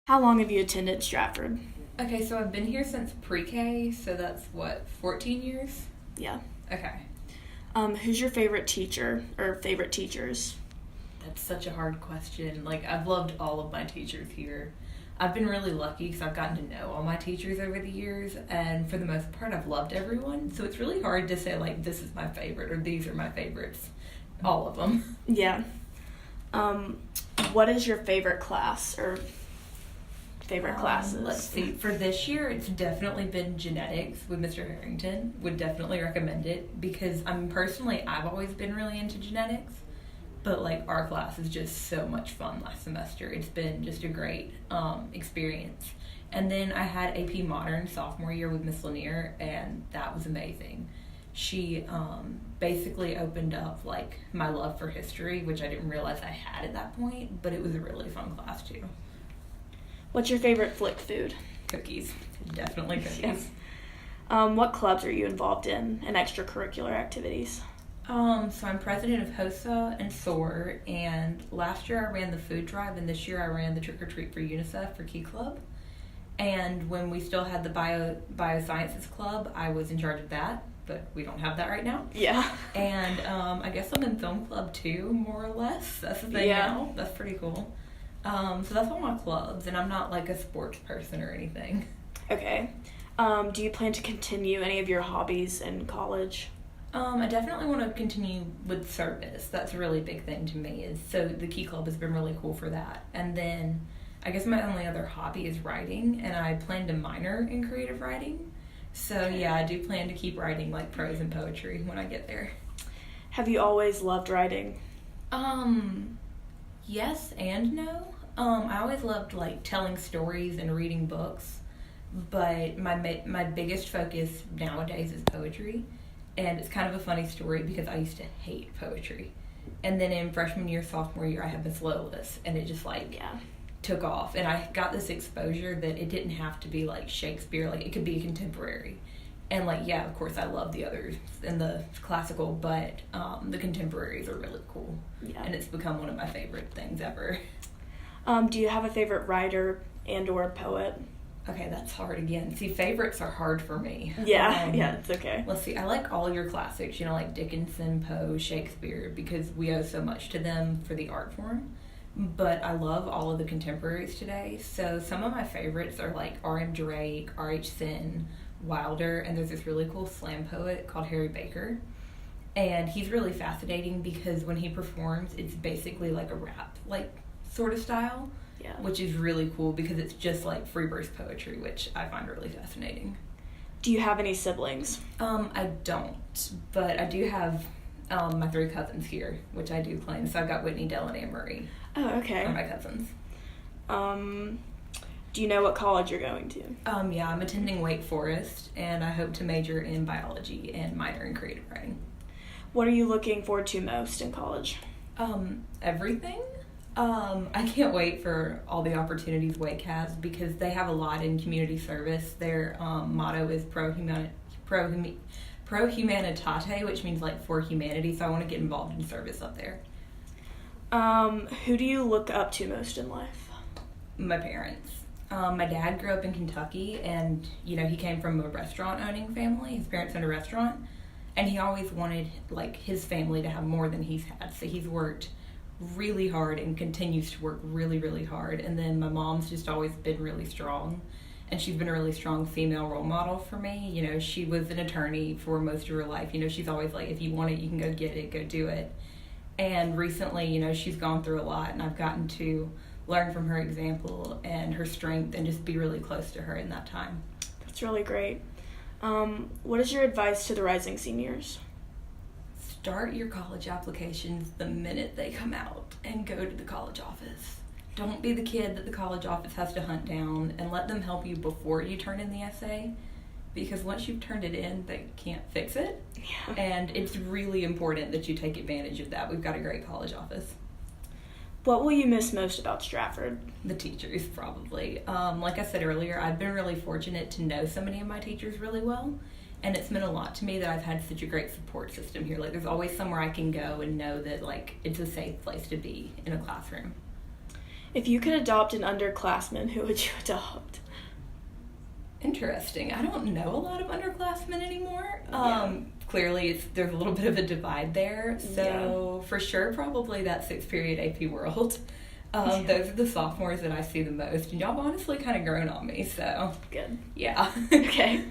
How long have you attended Stratford? Okay, so I've been here since pre-K, so that's 14 years? Yeah. Okay. Who's your favorite teacher or favorite teachers? That's such a hard question. I've loved all of my teachers here. I've been really lucky because I've gotten to know all my teachers over the years, and for the most part, I've loved everyone. So it's really hard to say, this is my favorite or these are my favorites. All of them. Yeah. What is your favorite class or favorite classes? Let's see. For this year, it's definitely been genetics with Mr. Harrington. Would definitely recommend it because I've always been really into genetics. But our class is just so much fun last semester. It's been just a great experience. And then I had AP Modern sophomore year with Miss Lanier, and that was amazing. She basically opened up my love for history, which I didn't realize I had at that point, but it was a really fun class too. What's your favorite flick food? Cookies. Definitely cookies. Yes. What clubs are you involved in and extracurricular activities? So I'm president of HOSA and SOAR, and last year I ran the food drive, and this year I ran the Trick or Treat for UNICEF for Key Club. And when we still had the Biosciences Club, I was in charge of that, but we don't have that right now. Yeah. And I guess I'm in film club too, more or less. That's the thing now. That's pretty cool. So that's all my clubs, and I'm not a sports person or anything. Okay. Do you plan to continue any of your hobbies in college? I definitely want to continue with service. That's a really big thing to me. So the Key Club has been really cool for that. And then I guess my only other hobby is writing, and I plan to minor in creative writing. So yeah, I do plan to keep writing prose and poetry when I get there. Have you always loved writing? Yes and no. I always loved telling stories and reading books, but my biggest focus nowadays is poetry. And it's kind of a funny story because I used to hate poetry. And then in freshman year, sophomore year, I had Miss Lolis, and it just took off. And I got this exposure that it didn't have to be Shakespeare, it could be contemporary. And of course I love the others and the classical, but the contemporaries are really cool. Yeah. And it's become one of my favorite things ever. Do you have a favorite writer and or poet? Okay, that's hard again. See, favorites are hard for me. Yeah, it's okay. Let's see, I like all your classics, like Dickinson, Poe, Shakespeare, because we owe so much to them for the art form. But I love all of the contemporaries today. So some of my favorites are R.M. Drake, R.H. Sin, Wilder, and there's this really cool slam poet called Harry Baker. And he's really fascinating because when he performs, it's basically a rap, sort of style. Yeah. Which is really cool because it's just free burst poetry, which I find really fascinating. Do you have any siblings? I don't, but I do have my 3 cousins here, which I do claim. So I've got Whitney, Dell, and Anne Marie. Oh, okay. Are my cousins. Do you know what college you're going to? Yeah, I'm attending Wake Forest, and I hope to major in biology and minor in creative writing. What are you looking forward to most in college? Everything. I can't wait for all the opportunities Wake has because they have a lot in community service. Their motto is pro humanitate, which means for humanity. So I want to get involved in service up there. Who do you look up to most in life? My parents. My dad grew up in Kentucky, and he came from a restaurant owning family. His parents owned a restaurant, and he always wanted his family to have more than he's had. So he's worked really hard and continues to work really, really hard. And then my mom's just always been really strong, and she's been a really strong female role model for me. She was an attorney for most of her life. She's always if you want it, you can go get it, go do it. And recently, she's gone through a lot, and I've gotten to learn from her example and her strength and just be really close to her in that time. That's really great. What is your advice to the rising seniors? Start your college applications the minute they come out and go to the college office. Don't be the kid that the college office has to hunt down, and let them help you before you turn in the essay, because once you've turned it in, they can't fix it. Yeah. And it's really important that you take advantage of that. We've got a great college office. What will you miss most about Stratford? The teachers, probably. Like I said earlier, I've been really fortunate to know so many of my teachers really well. And it's meant a lot to me that I've had such a great support system here. There's always somewhere I can go and know that, it's a safe place to be in a classroom. If you could adopt an underclassman, who would you adopt? Interesting. I don't know a lot of underclassmen anymore. Yeah. Clearly, there's a little bit of a divide there. So, for sure, probably that 6th period AP World. Those are the sophomores that I see the most. And y'all have honestly kind of grown on me, so. Good. Yeah. Okay.